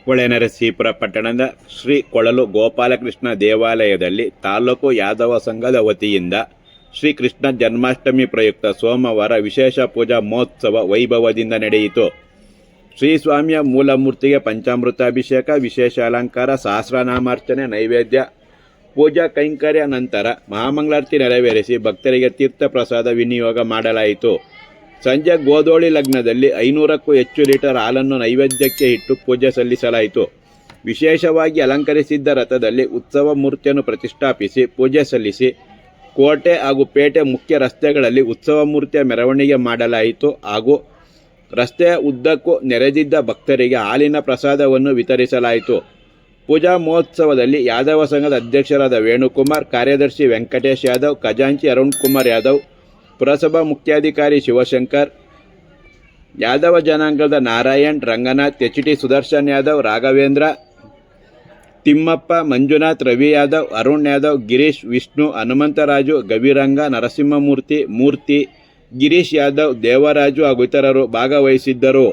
ಹೊಳೆನರಸೀಪುರ ಪಟ್ಟಣದ ಶ್ರೀ ಕೊಳಲು ಗೋಪಾಲಕೃಷ್ಣ ದೇವಾಲಯದಲ್ಲಿ ತಾಲೂಕು ಯಾದವ ಸಂಘದ ವತಿಯಿಂದ ಶ್ರೀ ಕೃಷ್ಣ ಜನ್ಮಾಷ್ಟಮಿ ಪ್ರಯುಕ್ತ ಸೋಮವಾರ ವಿಶೇಷ ಪೂಜಾ ಮಹೋತ್ಸವ ವೈಭವದಿಂದ ನಡೆಯಿತು. ಶ್ರೀ ಸ್ವಾಮಿಯ ಮೂಲಮೂರ್ತಿಗೆ ಪಂಚಾಮೃತಾಭಿಷೇಕ, ವಿಶೇಷ ಅಲಂಕಾರ, ಸಹಸ್ರನಾಮಾರ್ಚನೆ, ನೈವೇದ್ಯ, ಪೂಜಾ ಕೈಂಕರ್ಯ ನಂತರ ಮಹಾಮಂಗಳಾರತಿ ನೆರವೇರಿಸಿ ಭಕ್ತರಿಗೆ ತೀರ್ಥ ಪ್ರಸಾದ ವಿನಿಯೋಗ ಮಾಡಲಾಯಿತು. ಸಂಜೆ ಗೋಧೋಳಿ ಲಗ್ನದಲ್ಲಿ 500ಕ್ಕೂ ಹೆಚ್ಚು ಲೀಟರ್ ಹಾಲನ್ನು ನೈವೇದ್ಯಕ್ಕೆ ಇಟ್ಟು ಪೂಜೆ ಸಲ್ಲಿಸಲಾಯಿತು. ವಿಶೇಷವಾಗಿ ಅಲಂಕರಿಸಿದ್ದ ರಥದಲ್ಲಿ ಉತ್ಸವ ಮೂರ್ತಿಯನ್ನು ಪ್ರತಿಷ್ಠಾಪಿಸಿ ಪೂಜೆ ಸಲ್ಲಿಸಿ ಕೋಟೆ ಹಾಗೂ ಪೇಟೆ ಮುಖ್ಯ ರಸ್ತೆಗಳಲ್ಲಿ ಉತ್ಸವ ಮೂರ್ತಿಯ ಮೆರವಣಿಗೆ ಮಾಡಲಾಯಿತು ಹಾಗೂ ರಸ್ತೆಯ ಉದ್ದಕ್ಕೂ ನೆರೆದಿದ್ದ ಭಕ್ತರಿಗೆ ಹಾಲಿನ ಪ್ರಸಾದವನ್ನು ವಿತರಿಸಲಾಯಿತು. ಪೂಜಾ ಮಹೋತ್ಸವದಲ್ಲಿ ಯಾದವ ಸಂಘದ ಅಧ್ಯಕ್ಷರಾದ ವೇಣುಕುಮಾರ್, ಕಾರ್ಯದರ್ಶಿ ವೆಂಕಟೇಶ್ ಯಾದವ್, ಖಜಾಂಚಿ ಅರುಣ್ ಕುಮಾರ್ ಯಾದವ್, ಪುರಸಭಾ ಮುಖ್ಯಾಧಿಕಾರಿ ಶಿವಶಂಕರ್, ಯಾದವ ಜನಾಂಗದ ನಾರಾಯಣ್, ರಂಗನಾಥ್, ಎಚ್.ಟಿ. ಸುದರ್ಶನ್ ಯಾದವ್, ರಾಘವೇಂದ್ರ, ತಿಮ್ಮಪ್ಪ, ಮಂಜುನಾಥ್, ರವಿ ಯಾದವ್, ಅರುಣ್ ಯಾದವ್, ಗಿರೀಶ್, ವಿಷ್ಣು, ಹನುಮಂತರಾಜು, ಗವಿರಂಗ, ನರಸಿಂಹಮೂರ್ತಿ, ಮೂರ್ತಿ, ಗಿರೀಶ್ ಯಾದವ್, ದೇವರಾಜು ಹಾಗೂ ಇತರರು ಭಾಗವಹಿಸಿದ್ದರು.